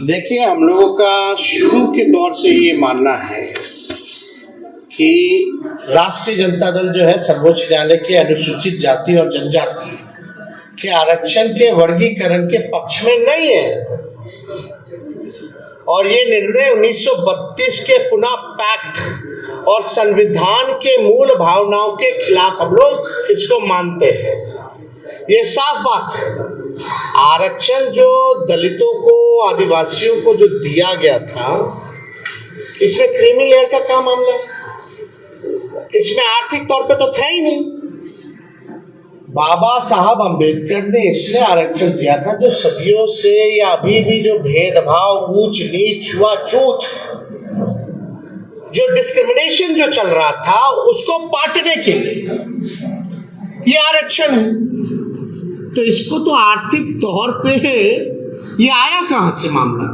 देखिए, हम लोगों का शुरू के दौर से ये मानना है कि राष्ट्रीय जनता दल जो है सर्वोच्च न्यायालय के अनुसूचित जाति और जनजाति के आरक्षण के वर्गीकरण के पक्ष में नहीं है। और ये निर्णय 1932 के पुनः पैक्ट और संविधान के मूल भावनाओं के खिलाफ हम लोग इसको मानते हैं। ये साफ बात है। आरक्षण जो दलितों को, आदिवासियों को जो दिया गया था, इसमें क्रीमी लेयर का क्या मामला है? इसमें आर्थिक तौर पे तो था ही नहीं। बाबा साहब अंबेडकर ने इसलिए आरक्षण दिया था जो सदियों से या अभी भी जो भेदभाव, ऊंच नीच, छुआछूत, जो डिस्क्रिमिनेशन जो चल रहा था उसको पाटने के लिए ये आरक्षण है। तो इसको तो आर्थिक तौर पे ये आया कहां से मामला?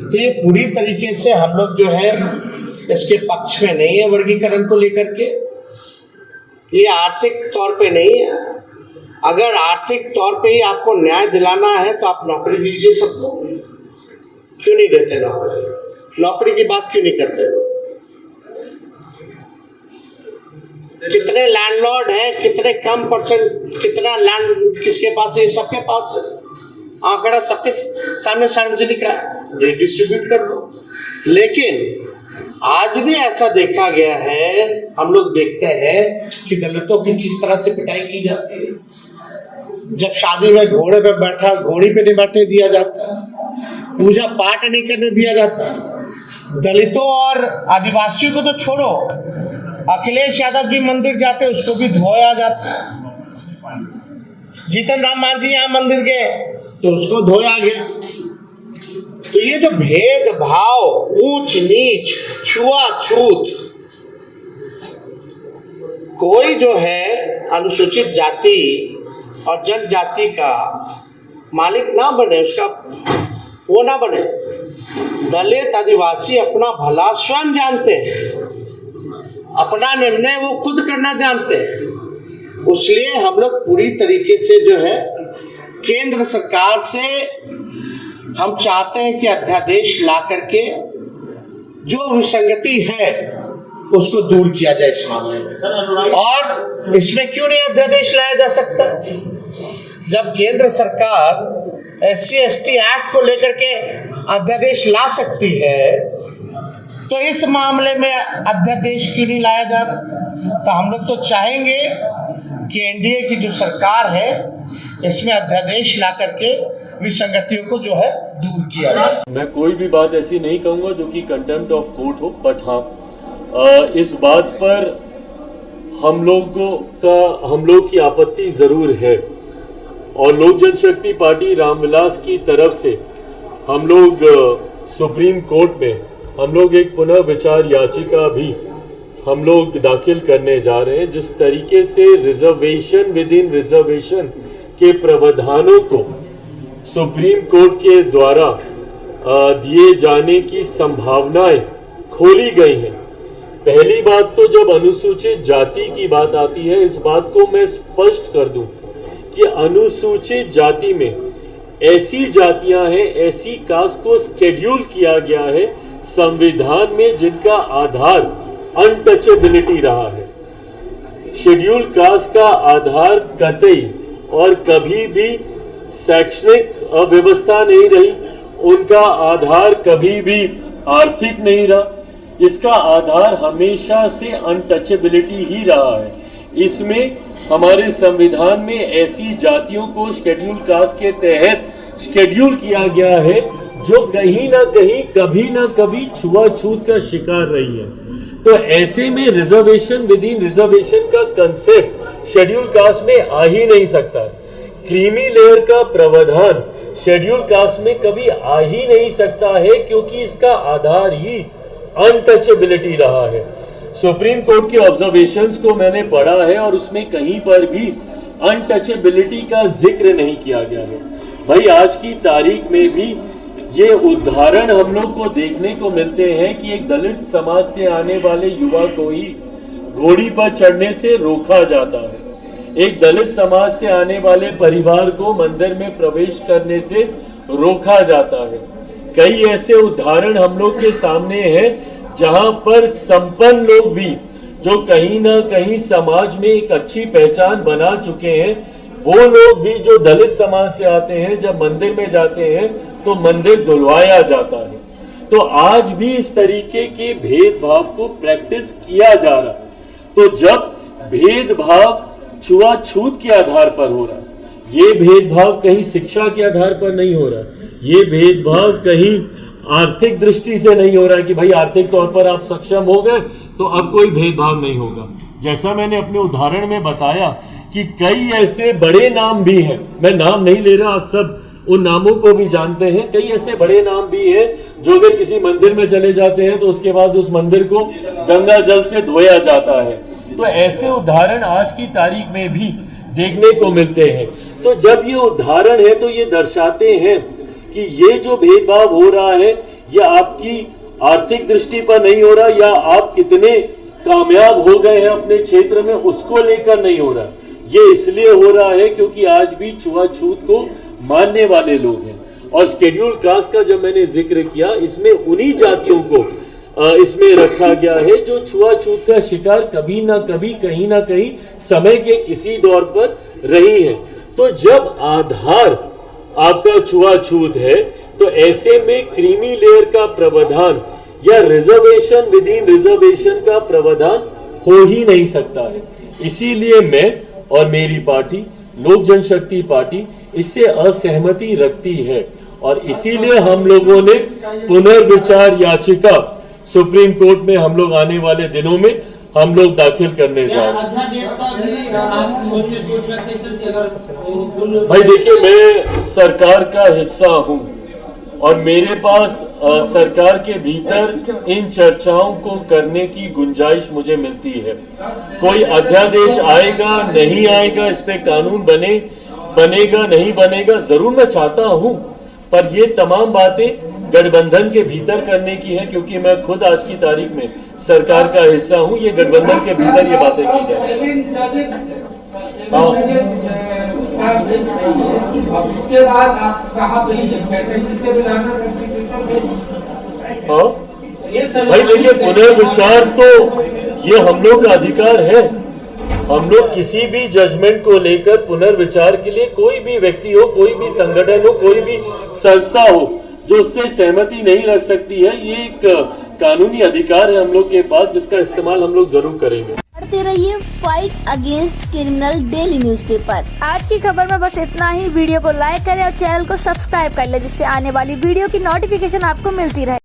तो ये पूरी तरीके से हम लोग जो है इसके पक्ष में नहीं है। वर्गीकरण को लेकर के ये आर्थिक तौर पे नहीं है। अगर आर्थिक तौर पे ही आपको न्याय दिलाना है तो आप नौकरी दीजिए सबको। क्यों नहीं देते नौकरी? नौकरी की बात क्यों नहीं करते? कितने लैंडलॉर्ड हैं, कितने कम परसेंट, कितना लैंड किसके पास है? सबके पास है। आंकड़ा सबके सामने सार्वजनिक है, डिस्ट्रीब्यूट कर दो। लेकिन आज भी ऐसा देखा गया है, हम लोग देखते हैं कि दलितों की किस तरह से पिटाई की जाती है। जब शादी में घोड़े पे बैठा, घोड़ी पे नहीं बैठने दिया जाता, पूजा पाठ नहीं करने दिया जाता। दलितों और आदिवासियों को तो छोड़ो, अखिलेश यादव जी मंदिर जाते उसको भी धोया जाता है। जीतन राम मांझी यहाँ मंदिर गए तो उसको धोया गया। तो ये जो भेदभाव, ऊंच नीच, छुआछूत, कोई जो है अनुसूचित जाति और जनजाति का मालिक ना बने, उसका वो ना बने। दलित आदिवासी अपना भला स्वयं जानते हैं, अपना निर्णय वो खुद करना जानते हैं। इसलिए हम लोग पूरी तरीके से जो है केंद्र सरकार से हम चाहते हैं कि अध्यादेश ला करके जो विसंगति है उसको दूर किया जाए इस मामले में। और इसमें क्यों नहीं अध्यादेश लाया जा सकता? जब केंद्र सरकार SC/ST एक्ट को लेकर के अध्यादेश ला सकती है तो इस मामले में अध्यादेश क्यों नहीं लाया जा रहा? तो हम लोग तो चाहेंगे कि एनडीए की जो सरकार है इसमें अध्यादेश ला करके विसंगतियों को जो है दूर किया जाए। मैं कोई भी बात ऐसी नहीं कहूंगा जो कि कंटेम्प्ट ऑफ कोर्ट हो, बट हाँ, इस बात पर हम लोग की आपत्ति जरूर है। और लोक जनशक्ति पार्टी रामविलास की तरफ से हम लोग सुप्रीम कोर्ट में हम लोग एक पुनः विचार याचिका भी हम लोग दाखिल करने जा रहे हैं, जिस तरीके से रिजर्वेशन विद इन रिजर्वेशन के प्रावधानों को सुप्रीम कोर्ट के द्वारा दिए जाने की संभावनाएं खोली गई हैं। पहली बात तो जब अनुसूचित जाति की बात आती है, इस बात को मैं स्पष्ट कर दूं कि अनुसूचित जाति में ऐसी जातियां हैं, ऐसी कास्ट को शेड्यूल किया गया है संविधान में जिनका आधार अनटचेबिलिटी रहा है। शेड्यूल कास्ट का आधार कतई और कभी भी शैक्षणिक व्यवस्था नहीं रही, उनका आधार कभी भी आर्थिक नहीं रहा, इसका आधार हमेशा से अनटचेबिलिटी ही रहा है। इसमें हमारे संविधान में ऐसी जातियों को शेड्यूल कास्ट के तहत शेड्यूल किया गया है जो कहीं ना कहीं कभी ना कभी छुआछूत का शिकार रही है। तो ऐसे में रिजर्वेशन विद इन रिजर्वेशन का कंसेप्ट शेड्यूल कास्ट में आ ही नहीं सकता। क्रीमी लेयर का प्रावधान शेड्यूल कास्ट में कभी आ ही नहीं सकता है क्योंकि इसका आधार ही अनटचेबिलिटी रहा है। सुप्रीम कोर्ट के ऑब्जर्वेशंस को मैंने पढ़ा है और उसमें कहीं पर भी अनटचेबिलिटी का जिक्र नहीं किया गया है। भाई, आज की तारीख में भी ये उदाहरण हम लोग को देखने को मिलते हैं कि एक दलित समाज से आने वाले युवा को ही घोड़ी पर चढ़ने से रोका जाता है, एक दलित समाज से आने वाले परिवार को मंदिर में प्रवेश करने से रोका जाता है। कई ऐसे उदाहरण हम लोग के सामने हैं जहां पर संपन्न लोग भी जो कहीं ना कहीं समाज में एक अच्छी पहचान बना चुके हैं, वो लोग भी जो दलित समाज से आते हैं, जब मंदिर में जाते हैं तो मंदिर धुलवाया जाता है। तो आज भी इस तरीके के भेदभाव को प्रैक्टिस किया जा रहा है। तो जब भेदभाव छुआछूत के आधार पर हो रहा है, ये भेदभाव कहीं शिक्षा के आधार पर नहीं हो रहा, ये भेदभाव कहीं आर्थिक दृष्टि से नहीं हो रहा है कि भाई आर्थिक तौर पर आप सक्षम हो गए तो अब कोई भेदभाव नहीं होगा। जैसा मैंने अपने उदाहरण में बताया कि कई ऐसे बड़े नाम भी हैं, मैं नाम नहीं ले रहा, आप सब उन नामों को भी जानते हैं। कई ऐसे बड़े नाम भी हैं जो अगर किसी मंदिर में चले जाते हैं तो उसके बाद उस मंदिर को गंगा जल से धोया जाता है। तो ऐसे उदाहरण आज की तारीख में भी देखने को मिलते हैं। तो जब ये उदाहरण है तो ये दर्शाते हैं कि ये जो भेदभाव हो रहा है ये आपकी आर्थिक दृष्टि पर नहीं हो रहा, या आप कितने कामयाब हो गए हैं अपने क्षेत्र में उसको लेकर नहीं हो रहा। ये इसलिए हो रहा है क्योंकि आज भी छुआछूत को मानने वाले लोग हैं। और शेड्यूल कास्ट का जब मैंने जिक्र किया, इसमें उन्हीं जातियों को इसमें रखा गया है जो छुआछूत का शिकार कभी ना कभी कहीं ना कहीं समय के किसी दौर पर रही है। तो जब आधार आपका छुआछूत है तो ऐसे में क्रीमी लेयर का प्रावधान या रिजर्वेशन विद इन रिजर्वेशन का प्रावधान हो ही नहीं सकता है। इसीलिए मैं और मेरी पार्टी लोक जनशक्ति पार्टी इससे असहमति रखती है और इसीलिए हम लोगों ने पुनर्विचार याचिका सुप्रीम कोर्ट में हम लोग आने वाले दिनों में हम लोग दाखिल करने जा रहे हैं। भाई देखिए, मैं सरकार का हिस्सा हूं और मेरे पास सरकार के भीतर इन चर्चाओं को करने की गुंजाइश मुझे मिलती है। कोई अध्यादेश आएगा नहीं आएगा, इस पे कानून बनेगा नहीं बनेगा, जरूर मैं चाहता हूं, पर ये तमाम बातें गठबंधन के भीतर करने की है, क्योंकि मैं खुद आज की तारीख में सरकार का हिस्सा हूं। ये गठबंधन के भीतर ये बातें की जाए। इसके बाद आप कहा भाई देखिए, पुनर्विचार तो ये हम लोग का अधिकार है। हम लोग किसी भी जजमेंट को लेकर पुनर्विचार के लिए कोई भी व्यक्ति हो, कोई भी संगठन हो, कोई भी संस्था हो जो उससे सहमति नहीं रख सकती है, ये एक कानूनी अधिकार है हम लोग के पास, जिसका इस्तेमाल हम लोग जरूर करेंगे। पढ़ते रहिए fight against criminal daily newspaper. आज की खबर में बस इतना ही। वीडियो को लाइक करें और चैनल को सब्सक्राइब कर ले, जिससे आने वाली वीडियो की नोटिफिकेशन आपको मिलती रहे।